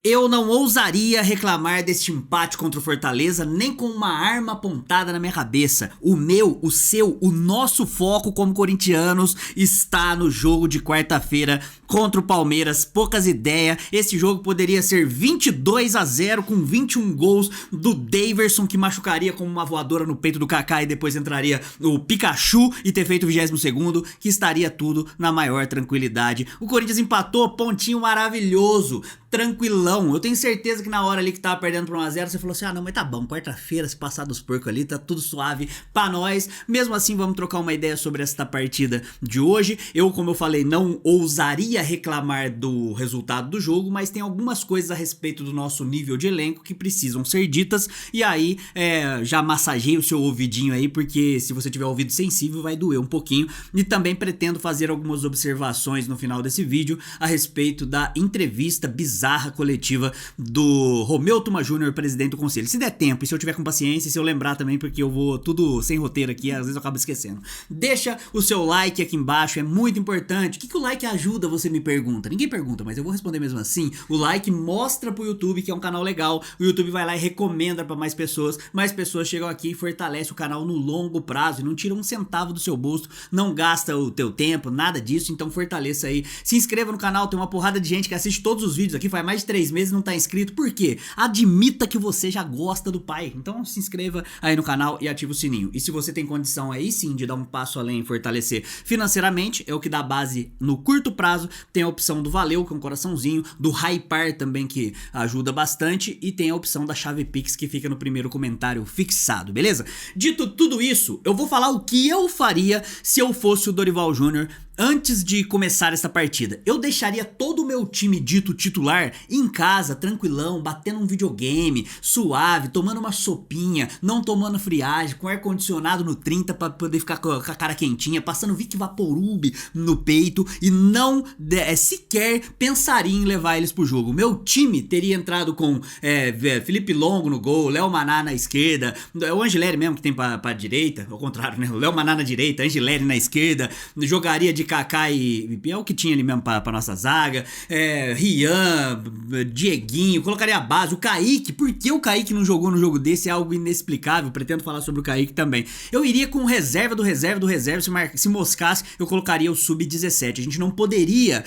Eu não ousaria reclamar deste empate contra o Fortaleza nem com uma arma apontada na minha cabeça. O meu, o seu, o nosso foco como corintianos está no jogo de quarta-feira contra o Palmeiras. Poucas ideias, esse jogo poderia ser 22-0 com 21 gols do Daverson, que machucaria como uma voadora no peito do Kaká e depois entraria o Pikachu e ter feito o 22º, que estaria tudo na maior tranquilidade. O Corinthians empatou, pontinho maravilhoso, tranquilão. Eu tenho certeza que na hora ali que tava perdendo por 1-0, você falou assim: ah não, mas tá bom, quarta-feira, se passar dos porcos ali, tá tudo suave pra nós. Mesmo assim, vamos trocar uma ideia sobre esta partida de hoje. Eu, como eu falei, não ousaria reclamar do resultado do jogo, mas tem algumas coisas a respeito do nosso nível de elenco que precisam ser ditas. E aí, já massageei o seu ouvidinho aí, porque se você tiver ouvido sensível, vai doer um pouquinho. E também pretendo fazer algumas observações no final desse vídeo a respeito da entrevista bizarra coletiva do Romeu Tuma Júnior, presidente do conselho. Se der tempo e se eu tiver com paciência, e se eu lembrar também, porque eu vou tudo sem roteiro aqui, às vezes eu acabo esquecendo. Deixa o seu like aqui embaixo, é muito importante. O que o like ajuda, você me pergunta? Ninguém pergunta, mas eu vou responder mesmo assim. O like mostra pro YouTube que é um canal legal, o YouTube vai lá e recomenda pra mais pessoas chegam aqui e fortalece o canal no longo prazo e não tira um centavo do seu bolso, não gasta o teu tempo, nada disso, então fortaleça aí. Se inscreva no canal, tem uma porrada de gente que assiste todos os vídeos aqui, faz mais de 3 meses e não tá inscrito. Por quê? Admita que você já gosta do pai. Então se inscreva aí no canal e ativa o sininho. E se você tem condição aí sim de dar um passo além e fortalecer financeiramente, é o que dá base no curto prazo. Tem a opção do Valeu, que é um coraçãozinho, do Hypar também, que ajuda bastante, e tem a opção da chave Pix, que fica no primeiro comentário fixado, beleza? Dito tudo isso, eu vou falar o que eu faria se eu fosse o Dorival Júnior. Antes de começar essa partida, eu deixaria todo o meu time dito titular em casa, tranquilão, batendo um videogame, suave, tomando uma sopinha, não tomando friagem, com ar-condicionado no 30 pra poder ficar com a cara quentinha, passando Vic Vaporub no peito e não sequer pensaria em levar eles pro jogo. Meu time teria entrado com Felipe Longo no gol, Léo Maná na esquerda, o Angileri mesmo que tem pra direita, ao contrário, né? O Léo Maná na direita, Angileri na esquerda, jogaria de Kaká e é o que tinha ali mesmo pra nossa zaga, Rian, Dieguinho, colocaria a base, o Kaique. Por que o Kaique não jogou no jogo desse? É algo inexplicável, pretendo falar sobre o Kaique também. Eu iria com reserva do reserva do reserva, se moscasse eu colocaria o sub-17. A gente não poderia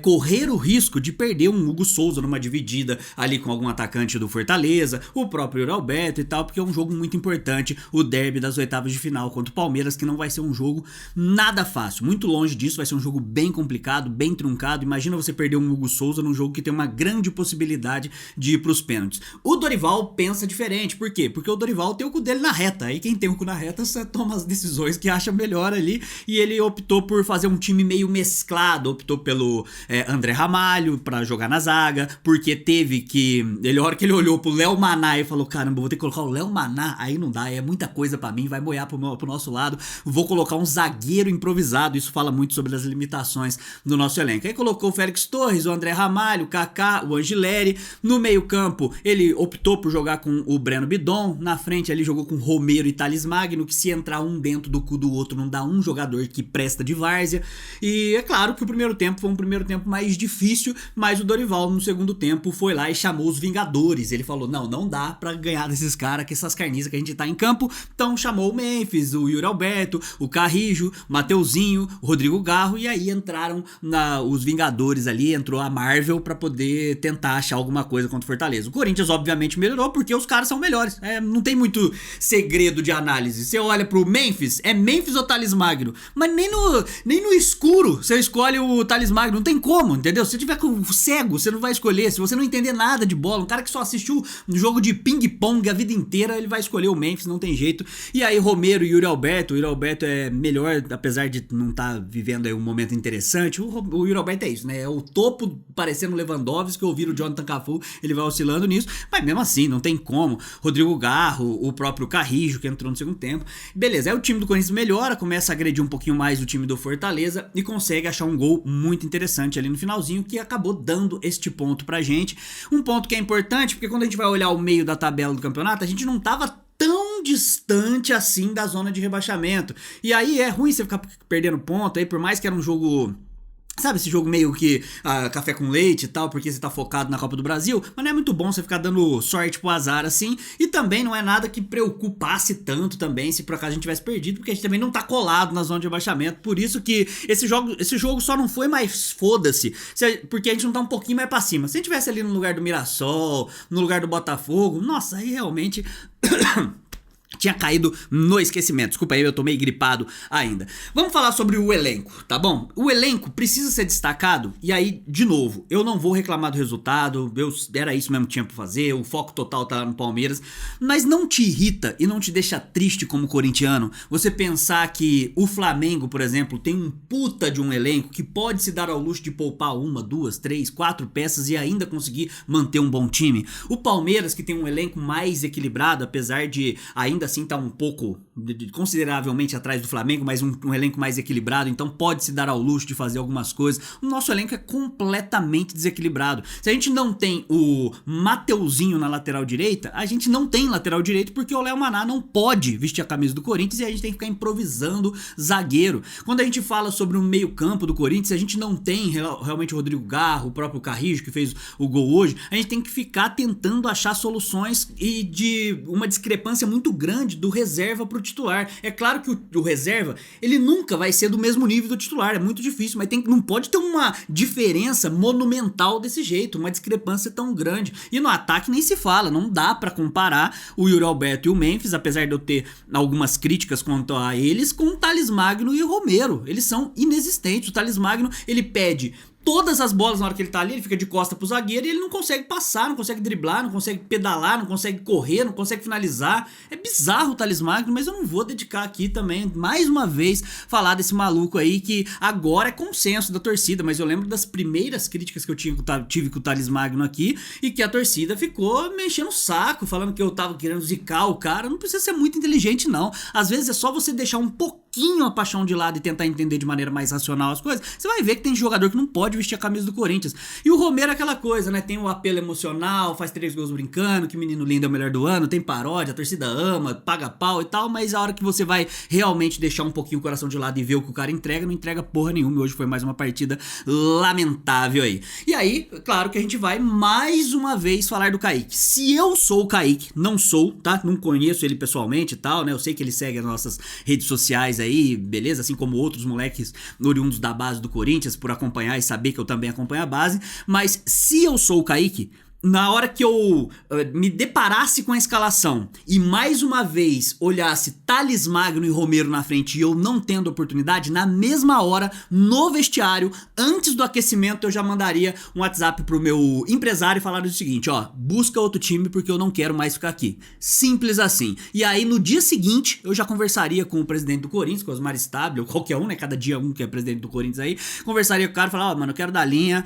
correr o risco de perder um Hugo Souza numa dividida ali com algum atacante do Fortaleza, o próprio Yuri Alberto e tal, porque é um jogo muito importante, o derby das oitavas de final contra o Palmeiras, que não vai ser um jogo nada fácil, muito longe disso, vai ser um jogo bem complicado, bem truncado. Imagina você perder um Hugo Souza num jogo que tem uma grande possibilidade de ir pros pênaltis. O Dorival pensa diferente, por quê? Porque o Dorival tem o cu dele na reta, aí quem tem o cu na reta você toma as decisões que acha melhor ali, e ele optou por fazer um time meio mesclado, optou pelo André Ramalho pra jogar na zaga, porque teve que, a hora que ele olhou pro Léo Maná e falou: caramba, vou ter que colocar o Léo Maná, aí não dá, é muita coisa pra mim, vai boiar pro nosso lado, vou colocar um zagueiro improvisado. Isso fala muito sobre as limitações do nosso elenco. Aí colocou o Félix Torres, o André Ramalho, o Kaká, o Angileri. No meio campo ele optou por jogar com o Breno Bidon. Na frente ele jogou com Romero e Thales Magno, que se entrar um dentro do cu do outro não dá um jogador que presta de várzea. E é claro que o primeiro tempo foi um primeiro tempo mais difícil, mas o Dorival no segundo tempo foi lá e chamou os Vingadores. Ele falou: não dá pra ganhar desses caras, que essas carniças que a gente tá em campo. Então chamou o Memphis, o Yuri Alberto, o Carrijo, o Mateuzinho, o Rodrigo Garro, e aí entraram os Vingadores ali, entrou a Marvel pra poder tentar achar alguma coisa contra o Fortaleza. O Corinthians obviamente melhorou porque os caras são melhores, não tem muito segredo de análise. Você olha pro Memphis, é Memphis ou Thales Magno, mas nem no escuro você escolhe o Thales Magno, não tem como, entendeu? Se você tiver com cego, você não vai escolher. Se você não entender nada de bola, um cara que só assistiu um jogo de ping-pong a vida inteira, ele vai escolher o Memphis, não tem jeito. E aí Romero e Yuri Alberto, o Yuri Alberto é melhor, apesar de não estar vivendo aí um momento interessante. O Yuri Alberto é isso, né? É o topo parecendo Lewandowski, que ouvir o Jonathan Cafu, ele vai oscilando nisso, mas mesmo assim, não tem como. Rodrigo Garro, o próprio Carrijo, que entrou no segundo tempo. Beleza, aí o time do Corinthians melhora, começa a agredir um pouquinho mais o time do Fortaleza e consegue achar um gol muito interessante ali no finalzinho, que acabou dando este ponto pra gente. Um ponto que é importante, porque quando a gente vai olhar o meio da tabela do campeonato, a gente não tava tão distante assim da zona de rebaixamento. E aí é ruim você ficar perdendo ponto aí, por mais que era um jogo Sabe esse jogo meio que café com leite e tal, porque você tá focado na Copa do Brasil, mas não é muito bom você ficar dando sorte pro azar assim, e também não é nada que preocupasse tanto também se por acaso a gente tivesse perdido, porque a gente também não tá colado na zona de rebaixamento, por isso que esse jogo só não foi mais foda-se, porque a gente não tá um pouquinho mais pra cima. Se a gente tivesse ali no lugar do Mirassol, no lugar do Botafogo, nossa, aí realmente... tinha caído no esquecimento. Desculpa aí, eu tô meio gripado ainda. Vamos falar sobre o elenco, tá bom? O elenco precisa ser destacado. E aí, de novo, eu não vou reclamar do resultado. Era isso mesmo que tinha pra fazer. O foco total tá lá no Palmeiras. Mas não te irrita e não te deixa triste como corintiano você pensar que o Flamengo, por exemplo, tem um puta de um elenco que pode se dar ao luxo de poupar 1, 2, 3, 4 peças e ainda conseguir manter um bom time? O Palmeiras, que tem um elenco mais equilibrado, apesar de ainda assim tá um pouco, consideravelmente atrás do Flamengo, mas um elenco mais equilibrado, então pode se dar ao luxo de fazer algumas coisas. O nosso elenco é completamente desequilibrado. Se a gente não tem o Mateuzinho na lateral direita, a gente não tem lateral direito porque o Léo Maná não pode vestir a camisa do Corinthians e a gente tem que ficar improvisando zagueiro. Quando a gente fala sobre o meio campo do Corinthians, a gente não tem realmente o Rodrigo Garro, o próprio Carrijo que fez o gol hoje, a gente tem que ficar tentando achar soluções e de uma discrepância muito grande do reserva pro titular. É claro que o reserva, ele nunca vai ser do mesmo nível do titular, é muito difícil, mas não pode ter uma diferença monumental desse jeito, uma discrepância tão grande. E no ataque nem se fala, não dá pra comparar o Yuri Alberto e o Memphis, apesar de eu ter algumas críticas quanto a eles, com o Thales Magno e o Romero. Eles são inexistentes. O Thales Magno, ele pede todas as bolas na hora que ele tá ali, ele fica de costa pro zagueiro e ele não consegue passar, não consegue driblar, não consegue pedalar, não consegue correr, não consegue finalizar. É bizarro o Thales Magno, mas eu não vou dedicar aqui também, mais uma vez, falar desse maluco aí que agora é consenso da torcida, mas eu lembro das primeiras críticas que eu tive com o Thales Magno aqui e que a torcida ficou me enchendo o saco, falando que eu tava querendo zicar o cara. Não precisa ser muito inteligente não, às vezes é só você deixar um pouquinho a paixão de lado e tentar entender de maneira mais racional as coisas. Você vai ver que tem jogador que não pode vestir a camisa do Corinthians. E o Romero é aquela coisa, né? Tem o apelo emocional, faz 3 gols brincando, que menino lindo é o melhor do ano, tem paródia, a torcida ama, paga pau e tal, mas a hora que você vai realmente deixar um pouquinho o coração de lado e ver o que o cara entrega, não entrega porra nenhuma. E hoje foi mais uma partida lamentável aí. E aí, claro que a gente vai mais uma vez falar do Kaique. Se eu sou o Kaique, não sou, tá? Não conheço ele pessoalmente e tal, né? Eu sei que ele segue as nossas redes sociais aí, beleza? Assim como outros moleques oriundos da base do Corinthians, por acompanhar e saber que eu também acompanho a base, mas se eu sou o Kaique, na hora que eu me deparasse com a escalação e mais uma vez olhasse Thales Magno e Romero na frente e eu não tendo oportunidade, na mesma hora, no vestiário, antes do aquecimento, eu já mandaria um WhatsApp pro meu empresário e falar o seguinte, ó, busca outro time porque eu não quero mais ficar aqui. Simples assim. E aí no dia seguinte, eu já conversaria com o presidente do Corinthians, com o Osmar Stabile, ou qualquer um, né, cada dia um que é presidente do Corinthians aí, conversaria com o cara e falar, ó, mano, eu quero dar linha,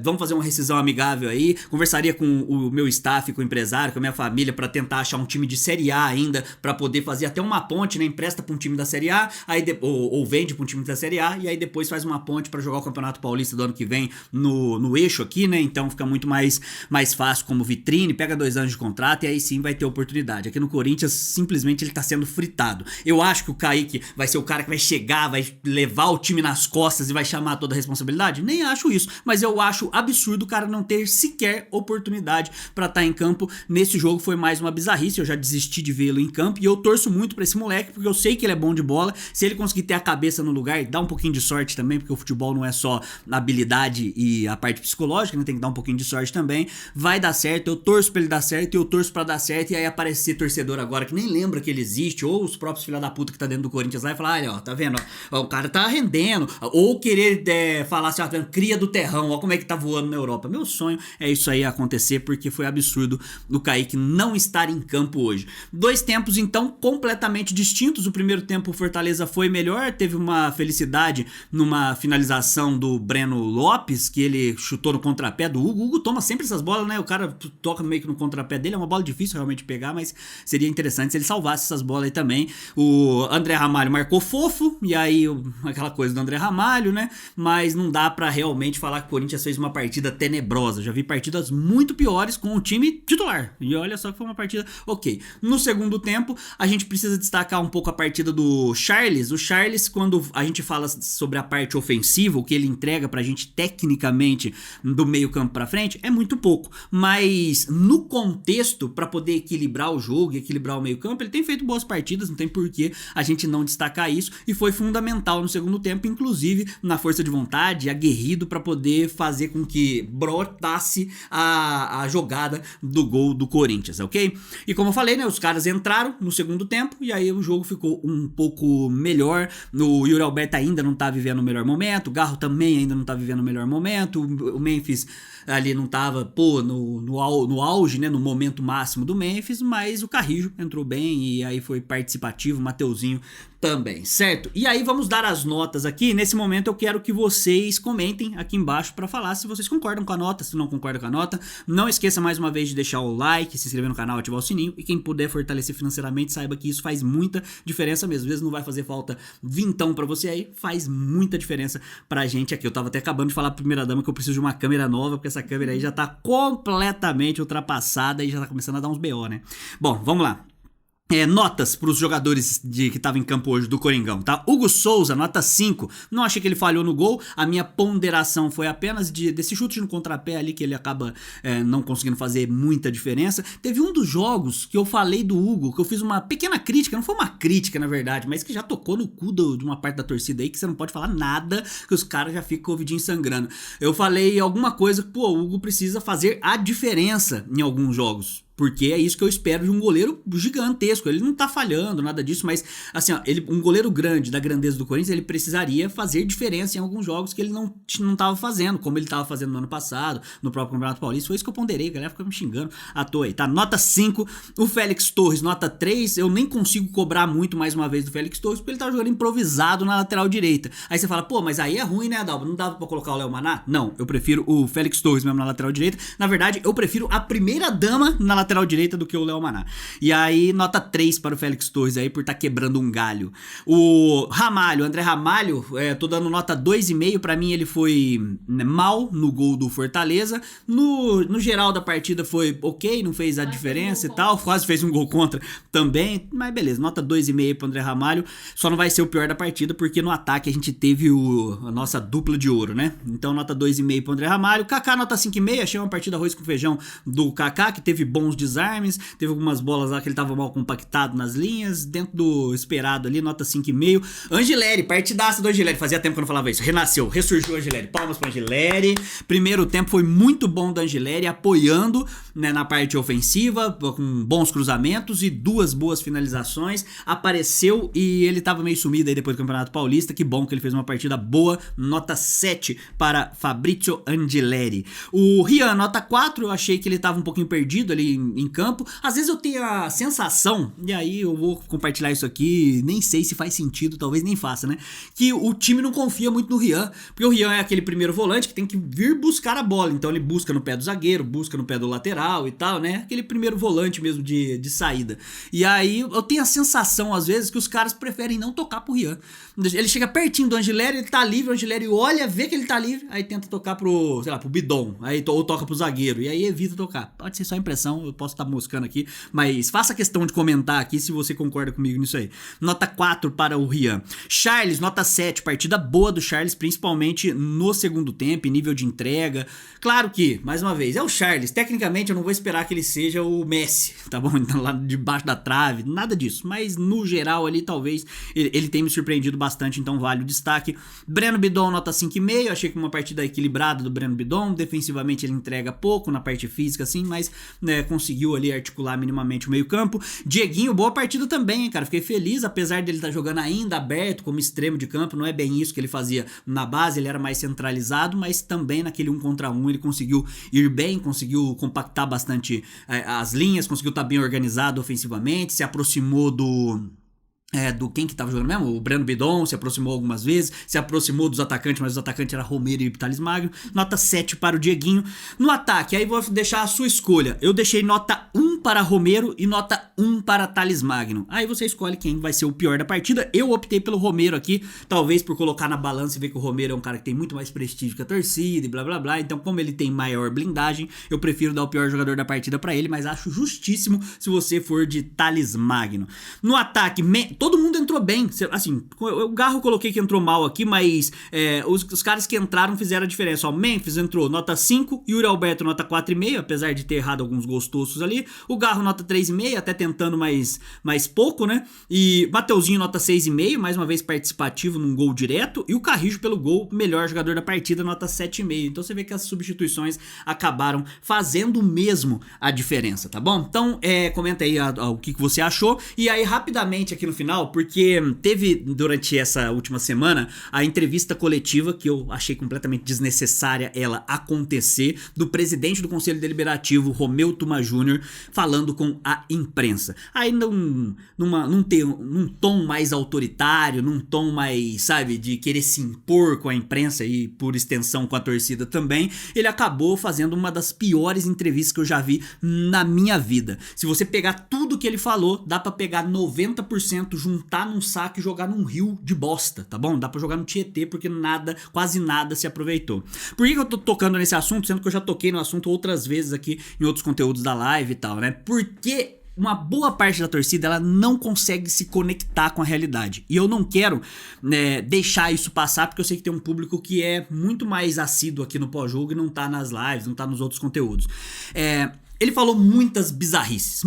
vamos fazer uma rescisão amigável aí, conversaria com o meu staff, com o empresário, com a minha família pra tentar achar um time de Série A ainda, pra poder fazer até uma ponte, né, empresta pra um time da Série A, aí ou vende pra um time da Série A, e aí depois faz uma ponte pra jogar o Campeonato Paulista do ano que vem no eixo aqui, né, então fica muito mais fácil como vitrine, pega 2 anos de contrato e aí sim vai ter oportunidade. Aqui no Corinthians, simplesmente ele tá sendo fritado. Eu acho que o Kaique vai ser o cara que vai chegar, vai levar o time nas costas e vai chamar toda a responsabilidade, nem acho isso, mas eu acho absurdo o cara não ter sequer oportunidade pra estar em campo. Nesse jogo foi mais uma bizarrice, eu já desisti de vê-lo em campo e eu torço muito pra esse moleque, porque eu sei que ele é bom de bola. Se ele conseguir ter a cabeça no lugar e dar um pouquinho de sorte também, porque o futebol não é só a habilidade e a parte psicológica, né? Tem que dar um pouquinho de sorte também, vai dar certo. Eu torço pra ele dar certo e eu torço pra dar certo, e aí aparecer torcedor agora que nem lembra que ele existe, ou os próprios filha da puta que tá dentro do Corinthians lá e falar, olha, ó, tá vendo, ó, o cara tá rendendo, ou querer falar assim, ó, tá vendo, cria do terrão, ó como é que tá voando na Europa. Meu sonho é isso aí acontecer, porque foi absurdo o Kaique não estar em campo hoje. 2 tempos então completamente distintos. O primeiro tempo o Fortaleza foi melhor, teve uma felicidade numa finalização do Breno Lopes, que ele chutou no contrapé do Hugo. O Hugo toma sempre essas bolas, né? O cara toca meio que no contrapé dele, é uma bola difícil realmente pegar, mas seria interessante se ele salvasse essas bolas aí também. O André Ramalho marcou fofo, e aí aquela coisa do André Ramalho, né? Mas não dá pra realmente falar que o Corinthians fez uma partida tenebrosa. Já vi partidas muito piores com o time titular. E olha só que foi uma partida ok. No segundo tempo, a gente precisa destacar um pouco a partida do Charles. O Charles, quando a gente fala sobre a parte ofensiva, o que ele entrega pra gente tecnicamente do meio campo pra frente, é muito pouco. Mas no contexto, pra poder equilibrar o jogo e equilibrar o meio campo, ele tem feito boas partidas, não tem por que a gente não destacar isso. E foi fundamental no segundo tempo, inclusive na força de vontade, aguerrido pra poder fazer com que brotasse a jogada do gol do Corinthians, ok? E como eu falei, né, os caras entraram no segundo tempo e aí o jogo ficou um pouco melhor. O Yuri Alberto ainda não tá vivendo o melhor momento, o Garro também ainda não tá vivendo o melhor momento, o Memphis ali não tava, no auge, né, no momento máximo do Memphis, mas o Carrillo entrou bem e aí foi participativo, o Mateuzinho também, certo? E aí vamos dar as notas aqui. Nesse momento eu quero que vocês comentem aqui embaixo pra falar se vocês concordam com a nota, se não concordam com a nota. Não esqueça mais uma vez de deixar o like, se inscrever no canal, ativar o sininho, e quem puder fortalecer financeiramente, saiba que isso faz muita diferença mesmo. Às vezes não vai fazer falta vintão pra você aí, faz muita diferença pra gente aqui. Eu tava até acabando de falar pra primeira dama que eu preciso de uma câmera nova, porque essa câmera aí já tá completamente ultrapassada e já tá começando a dar uns BO, né? Bom, vamos lá. Notas para os jogadores que estavam em campo hoje do Coringão, tá? Hugo Souza, nota 5. Não achei que ele falhou no gol. A minha ponderação foi apenas desse chute no contrapé ali, que ele acaba não conseguindo fazer muita diferença. Teve um dos jogos que eu falei do Hugo, que eu fiz uma pequena crítica, não foi uma crítica na verdade, mas que já tocou no cu de uma parte da torcida aí, que você não pode falar nada, que os caras já ficam com o ouvidinho sangrando. Eu falei alguma coisa que, pô, o Hugo precisa fazer a diferença em alguns jogos. Porque é isso que eu espero de um goleiro gigantesco. Ele não tá falhando, nada disso, mas assim, ó, um goleiro grande, da grandeza do Corinthians, ele precisaria fazer diferença em alguns jogos que ele não tava fazendo, como ele tava fazendo no ano passado, no próprio Campeonato Paulista. Foi isso que eu ponderei, a galera fica me xingando à toa aí, tá? Nota 5, o Félix Torres, nota 3, eu nem consigo cobrar muito mais uma vez do Félix Torres, porque ele tava jogando improvisado na lateral direita. Aí você fala, pô, mas aí é ruim, né, Adalvo? Não dava pra colocar o Léo Maná? Não, eu prefiro o Félix Torres mesmo na lateral direita. Na verdade, eu prefiro a primeira dama na lateral direita do que o Léo Maná. E aí, nota 3 para o Félix Torres aí por estar quebrando um galho. O Ramalho, André Ramalho, tô dando nota 2,5. Pra mim ele foi mal no gol do Fortaleza. No geral da partida foi ok, não fez a diferença e tal. Quase fez um gol contra também. Mas beleza, nota 2,5 para o André Ramalho. Só não vai ser o pior da partida porque no ataque a gente teve a nossa dupla de ouro, né? Então nota 2,5 para o André Ramalho. Kaká, nota 5,5. Achei uma partida arroz com feijão do Kaká, que teve bons desarmes. Teve algumas bolas lá que ele tava mal compactado nas linhas, dentro do esperado ali, nota 5,5. Angileri, partidaça do Angileri, fazia tempo que eu não falava isso, renasceu, ressurgiu o Angileri, palmas pro Angileri. Primeiro tempo foi muito bom do Angileri, apoiando, né, na parte ofensiva, com bons cruzamentos e 2 boas finalizações, apareceu e ele tava meio sumido aí depois do Campeonato Paulista. Que bom que ele fez uma partida boa, nota 7 para Fabrício Angileri. O Rian, nota 4, eu achei que ele tava um pouquinho perdido ali em campo. Às vezes eu tenho a sensação, e aí eu vou compartilhar isso aqui, nem sei se faz sentido, talvez nem faça, né? Que o time não confia muito no Rian, porque o Rian é aquele primeiro volante que tem que vir buscar a bola, então ele busca no pé do zagueiro, busca no pé do lateral e tal, né? Aquele primeiro volante mesmo de saída. E aí eu tenho a sensação, às vezes, que os caras preferem não tocar pro Rian. Ele chega pertinho do Angileri, ele tá livre, o Angileri olha, vê que ele tá livre, aí tenta tocar pro, sei lá, pro Bidon, aí, ou toca pro zagueiro, e aí evita tocar. Pode ser só impressão, eu posso estar moscando aqui, mas faça questão de comentar aqui se você concorda comigo nisso aí. Nota 4 para o Rian. Charles, nota 7, partida boa do Charles, principalmente no segundo tempo, em nível de entrega. Claro que, mais uma vez, é o Charles, tecnicamente eu não vou esperar que ele seja o Messi, tá bom? Então, lá debaixo da trave, nada disso, mas no geral ali talvez ele tenha me surpreendido bastante, então vale o destaque. Breno Bidon, nota 5,5, achei que uma partida equilibrada do Breno Bidon, defensivamente ele entrega pouco na parte física assim, mas né, conseguiu ali articular minimamente o meio campo. Dieguinho, boa partida também, hein, cara, fiquei feliz, apesar dele estar jogando ainda aberto como extremo de campo, não é bem isso que ele fazia na base, ele era mais centralizado, mas também naquele 1 contra 1 ele conseguiu ir bem, conseguiu compactar bastante as linhas, conseguiu estar bem organizado ofensivamente, se aproximou do quem que tava jogando mesmo? O Breno Bidon se aproximou algumas vezes, se aproximou dos atacantes, mas os atacantes eram Romero e Thales Magno. Nota 7 para o Dieguinho. No ataque, aí vou deixar a sua escolha. Eu deixei nota 1 para Romero e nota 1 para Thales Magno. Aí você escolhe quem vai ser o pior da partida. Eu optei pelo Romero aqui, talvez por colocar na balança e ver que o Romero é um cara que tem muito mais prestígio que a torcida e blá blá blá. Então, como ele tem maior blindagem, eu prefiro dar o pior jogador da partida pra ele, mas acho justíssimo se você for de Thales Magno. No ataque, todo mundo entrou bem. Assim, o Garro eu coloquei que entrou mal aqui, mas os caras que entraram fizeram a diferença. Ó, Memphis entrou nota 5, Yuri Alberto nota 4,5, apesar de ter errado alguns gostosos ali. O Garro nota 3,5, até tentando mais pouco, né? E Mateuzinho nota 6,5, mais uma vez participativo num gol direto. E o Carrijo pelo gol, melhor jogador da partida, nota 7,5. Então você vê que as substituições acabaram fazendo mesmo a diferença, tá bom? Então comenta aí o que você achou. E aí rapidamente aqui no final, porque teve durante essa última semana a entrevista coletiva, que eu achei completamente desnecessária ela acontecer, do presidente do Conselho Deliberativo, Romeu Tuma Júnior, falando com a imprensa. Aí num tom mais autoritário, num tom mais, sabe, de querer se impor com a imprensa e por extensão com a torcida também, ele acabou fazendo uma das piores entrevistas que eu já vi na minha vida. Se você pegar tudo que ele falou, dá pra pegar 90%, juntar num saco e jogar num rio de bosta, tá bom? Dá pra jogar no Tietê, porque quase nada se aproveitou. Por que eu tô tocando nesse assunto, sendo que eu já toquei no assunto outras vezes aqui em outros conteúdos da live e tal, né? Porque uma boa parte da torcida, ela não consegue se conectar com a realidade. E eu não quero, né, deixar isso passar, porque eu sei que tem um público que é muito mais assíduo aqui no pós-jogo e não tá nas lives, não tá nos outros conteúdos. Ele falou muitas bizarrices.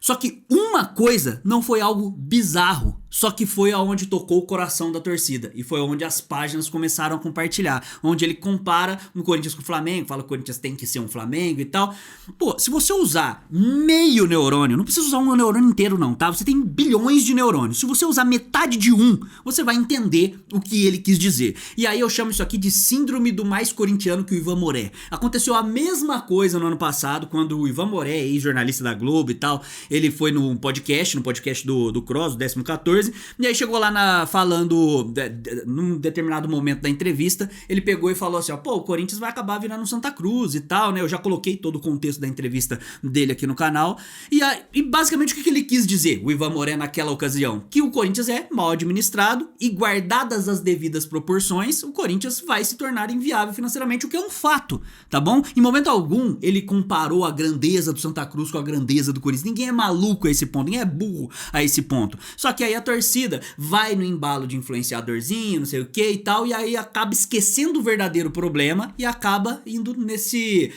Só que uma coisa não foi algo bizarro, só que foi aonde tocou o coração da torcida. E foi onde as páginas começaram a compartilhar. Onde ele compara o Corinthians com o Flamengo, fala que o Corinthians tem que ser um Flamengo e tal. Pô, se você usar meio neurônio, não precisa usar um neurônio inteiro não, tá? Você tem bilhões de neurônios. Se você usar metade de um, você vai entender o que ele quis dizer. E aí eu chamo isso aqui de síndrome do mais corintiano que o Ivan Moré. Aconteceu a mesma coisa no ano passado, quando o Ivan Moré, ex-jornalista da Globo e tal, ele foi no podcast do Cross, do 14º, e aí chegou lá falando, num determinado momento da entrevista, ele pegou e falou assim, ó, pô, o Corinthians vai acabar virando um Santa Cruz e tal, né? Eu já coloquei todo o contexto da entrevista dele aqui no canal, e basicamente o que ele quis dizer, o Ivan Moré naquela ocasião? Que o Corinthians é mal administrado e, guardadas as devidas proporções, o Corinthians vai se tornar inviável financeiramente, o que é um fato, tá bom? Em momento algum, ele comparou a grandeza do Santa Cruz com a grandeza do Corinthians. Ninguém é maluco a esse ponto, ninguém é burro a esse ponto. Só que aí a torcida vai no embalo de influenciadorzinho, não sei o que e tal, e aí acaba esquecendo o verdadeiro problema e acaba indo nesse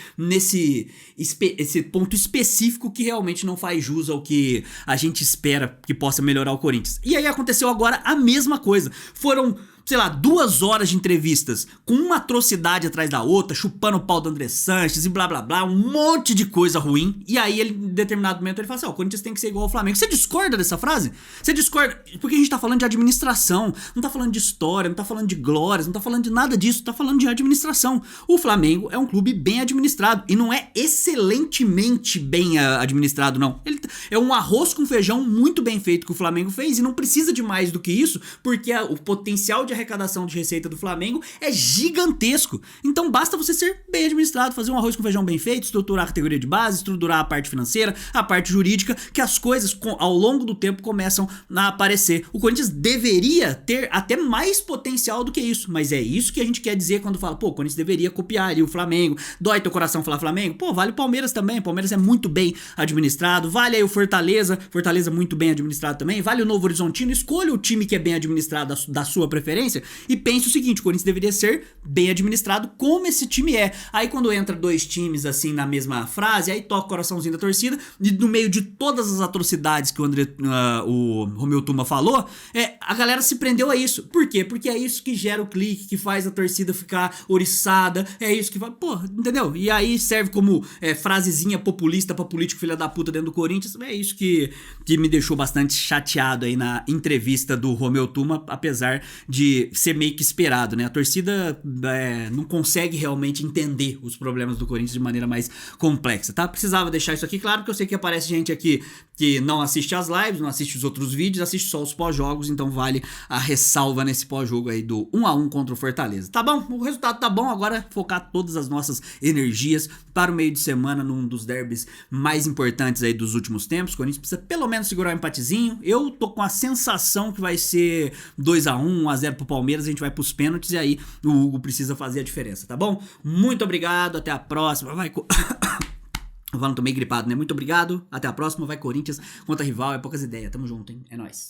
ponto específico que realmente não faz jus ao que a gente espera que possa melhorar o Corinthians. E aí aconteceu agora a mesma coisa. Foram, sei lá, 2 horas de entrevistas com uma atrocidade atrás da outra, chupando o pau do André Sanches e blá blá blá, um monte de coisa ruim. E aí ele, em determinado momento, ele fala assim, ó, o Corinthians tem que ser igual ao Flamengo. Você discorda dessa frase? Você discorda? Porque a gente tá falando de administração, não tá falando de história, não tá falando de glórias, não tá falando de nada disso, tá falando de administração. O Flamengo é um clube bem administrado e não é excelentemente bem administrado, não. Ele é um arroz com feijão muito bem feito que o Flamengo fez e não precisa de mais do que isso, porque o potencial de arrecadação de receita do Flamengo é gigantesco. Então basta você ser bem administrado, fazer um arroz com feijão bem feito, estruturar a categoria de base, estruturar a parte financeira, a parte jurídica, que as coisas ao longo do tempo começam a aparecer. O Corinthians deveria ter até mais potencial do que isso, mas é isso que a gente quer dizer quando fala, pô, o Corinthians deveria copiar ali o Flamengo. Dói teu coração falar Flamengo? Pô, vale o Palmeiras também, o Palmeiras é muito bem administrado, vale aí o Fortaleza muito bem administrado também, vale o Novo Horizontino, escolha o time que é bem administrado da sua preferência e pense o seguinte, o Corinthians deveria ser bem administrado como esse time é. Aí quando entra 2 times assim na mesma frase, aí toca o coraçãozinho da torcida e no meio de todas as atrocidades que o Romeu Tuma falou, a galera se prendeu a isso. Por quê? Porque é isso que gera o clique, que faz a torcida ficar oriçada, é isso que vai, pô, entendeu? E aí serve como frasezinha populista pra político filha da puta dentro do Corinthians. É isso que me deixou bastante chateado aí na entrevista do Romeu Tuma, apesar de de ser meio que esperado, né? A torcida não consegue realmente entender os problemas do Corinthians de maneira mais complexa, tá? Precisava deixar isso aqui claro, que eu sei que aparece gente aqui que não assiste as lives, não assiste os outros vídeos, assiste só os pós-jogos, então vale a ressalva nesse pós-jogo aí do 1-1 contra o Fortaleza. Tá bom? O resultado tá bom, agora focar todas as nossas energias para o meio de semana num dos derbys mais importantes aí dos últimos tempos. O Corinthians precisa pelo menos segurar um empatezinho. Eu tô com a sensação que vai ser 2-1, 1-0 pro Palmeiras, a gente vai pros pênaltis e aí o Hugo precisa fazer a diferença, tá bom? Muito obrigado, até a próxima. Vai Eu não tô meio gripado, né? Muito obrigado, até a próxima. Vai Corinthians contra rival, é poucas ideias. Tamo junto, hein? É nóis.